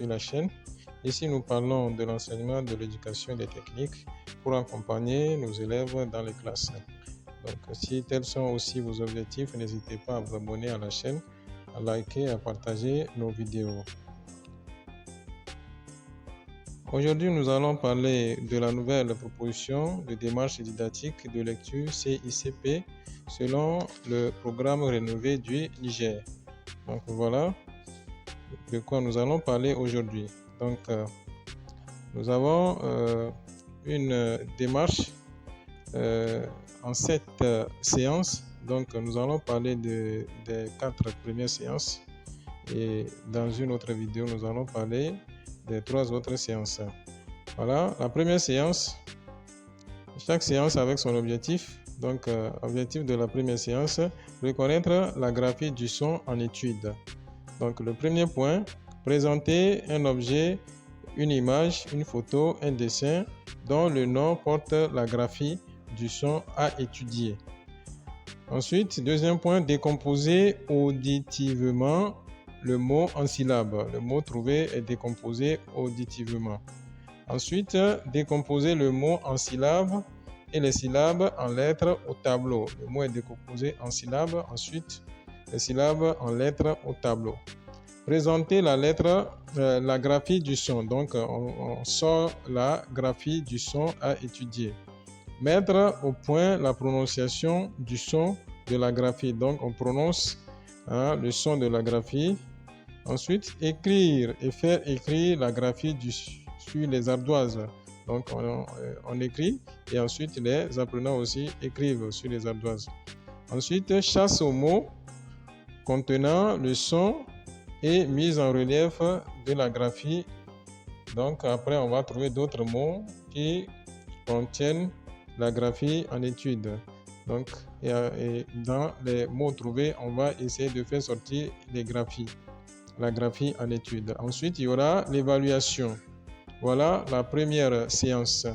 sur la chaîne. Ici, nous parlons de l'enseignement de l'éducation et des techniques pour accompagner nos élèves dans les classes. Donc, si tels sont aussi vos objectifs, n'hésitez pas à vous abonner à la chaîne, à liker et à partager nos vidéos. Aujourd'hui, nous allons parler de la nouvelle proposition de démarche didactique de lecture CICP selon le programme rénové du Niger. Donc voilà de quoi nous allons parler aujourd'hui. Donc nous avons une démarche en 7 séances. Donc nous allons parler des 4 premières séances et dans une autre vidéo nous allons parler des 3 autres séances. Voilà, la première séance, chaque séance avec son objectif. Donc, objectif de la première séance, reconnaître la graphie du son en étude. Donc, le premier point, présenter un objet, une image, une photo, un dessin dont le nom porte la graphie du son à étudier. Ensuite, deuxième point, décomposer auditivement le mot en syllabes. Le mot trouvé est décomposé auditivement. Ensuite, décomposer le mot en syllabes et les syllabes en lettres au tableau. Le mot est décomposé en syllabes, ensuite les syllabes en lettres au tableau. Présenter la graphie du son. Donc, on sort la graphie du son à étudier. Mettre au point la prononciation du son de la graphie. Donc, on prononce le son de la graphie. Ensuite, écrire et faire écrire la graphie sur les ardoises. Donc, on écrit et ensuite les apprenants aussi écrivent sur les ardoises. Ensuite, chasse aux mots contenant le son et mise en relief de la graphie. Donc, après, on va trouver d'autres mots qui contiennent la graphie en étude. Donc, et dans les mots trouvés, on va essayer de faire sortir les graphies. La graphie en étude. Ensuite, il y aura l'évaluation. Voilà la première séance.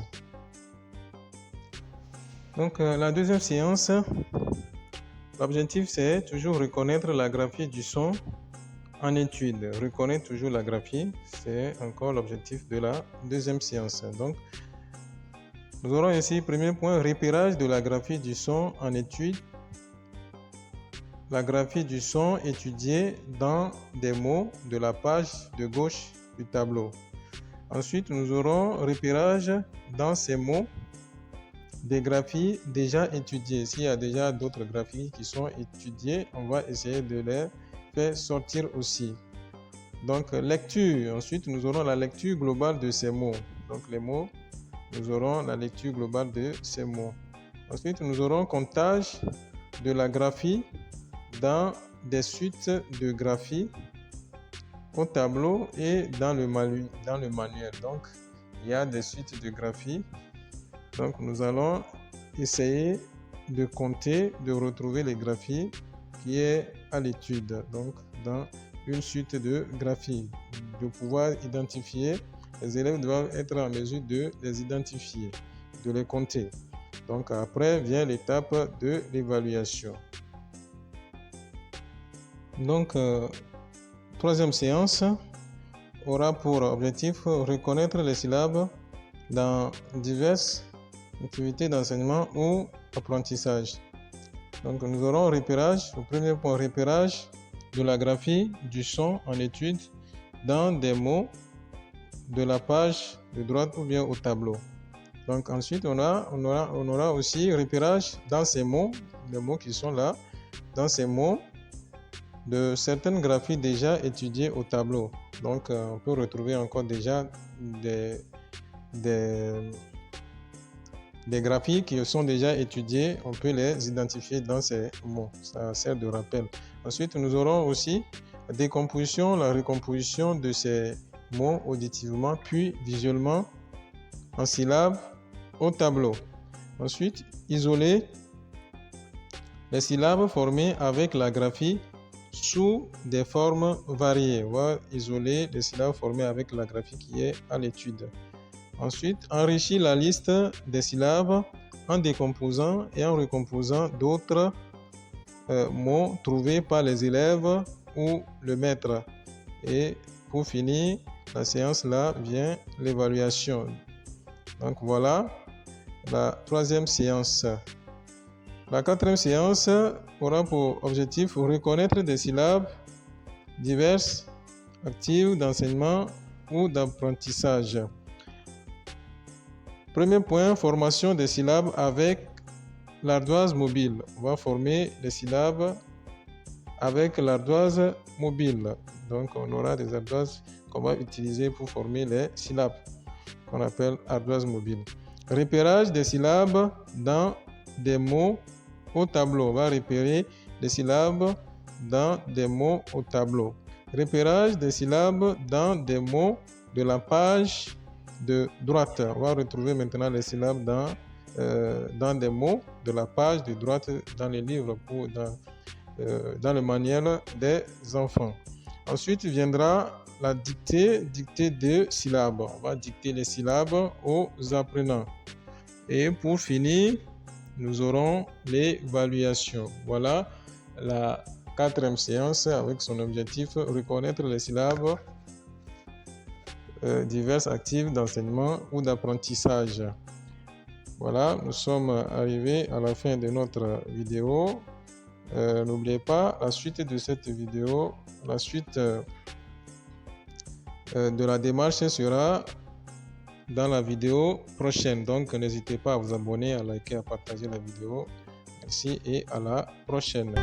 Donc, la deuxième séance, l'objectif c'est toujours reconnaître la graphie du son en étude. Reconnaître toujours la graphie, c'est encore l'objectif de la deuxième séance. Donc, nous aurons ici, premier point, repérage de la graphie du son en étude. La graphie du son étudiée dans des mots de la page de gauche du tableau. Ensuite, nous aurons repérage dans ces mots des graphies déjà étudiées. S'il y a déjà d'autres graphies qui sont étudiées, on va essayer de les faire sortir aussi. Donc, lecture. Ensuite, nous aurons la lecture globale de ces mots. Donc, les mots, nous aurons la lecture globale de ces mots. Ensuite, nous aurons comptage de la graphie dans des suites de graphies au tableau et dans le manuel. Donc, il y a des suites de graphies. Donc, nous allons essayer de compter, de retrouver les graphies qui est à l'étude. Donc, dans une suite de graphies, de pouvoir identifier, les élèves doivent être en mesure de les identifier, de les compter. Donc, après vient l'étape de l'évaluation. Donc, troisième séance aura pour objectif reconnaître les syllabes dans diverses activités d'enseignement ou apprentissage. Donc, nous aurons repérage, au premier point, repérage de la graphie du son en étude dans des mots de la page de droite ou bien au tableau. Donc, ensuite, on aura aussi repérage dans ces mots, les mots qui sont là, dans ces mots de certaines graphies déjà étudiées au tableau. Donc, on peut retrouver encore déjà des graphies qui sont déjà étudiées. On peut les identifier dans ces mots. Ça sert de rappel. Ensuite, nous aurons aussi la décomposition, la recomposition de ces mots auditivement, puis visuellement en syllabes au tableau. Ensuite, isoler les syllabes formées avec la graphie sous des formes variées. On va isoler les syllabes formées avec la graphie qui est à l'étude. Ensuite, enrichir la liste des syllabes en décomposant et en recomposant d'autres mots trouvés par les élèves ou le maître. Et pour finir, la séance là vient l'évaluation. Donc voilà la troisième séance. La quatrième séance aura pour objectif reconnaître des syllabes diverses, actives d'enseignement ou d'apprentissage. Premier point, formation des syllabes avec l'ardoise mobile. On va former les syllabes avec l'ardoise mobile. Donc on aura des ardoises qu'on va utiliser pour former les syllabes, qu'on appelle ardoise mobile. Repérage des syllabes dans des mots au tableau. On va repérer les syllabes dans des mots au tableau. Repérage des syllabes dans des mots de la page de droite. On va retrouver maintenant les syllabes dans des mots de la page de droite dans les livres ou dans le manuel des enfants. Ensuite viendra la dictée de syllabes. On va dicter les syllabes aux apprenants. Et pour finir, nous aurons l'évaluation. Voilà la quatrième séance avec son objectif reconnaître les syllabes diverses actives d'enseignement ou d'apprentissage. Voilà, nous sommes arrivés à la fin de notre vidéo. N'oubliez pas la suite de cette vidéo, la suite de la démarche sera dans la vidéo prochaine. Donc n'hésitez pas à vous abonner, à liker, à partager la vidéo. Merci et à la prochaine.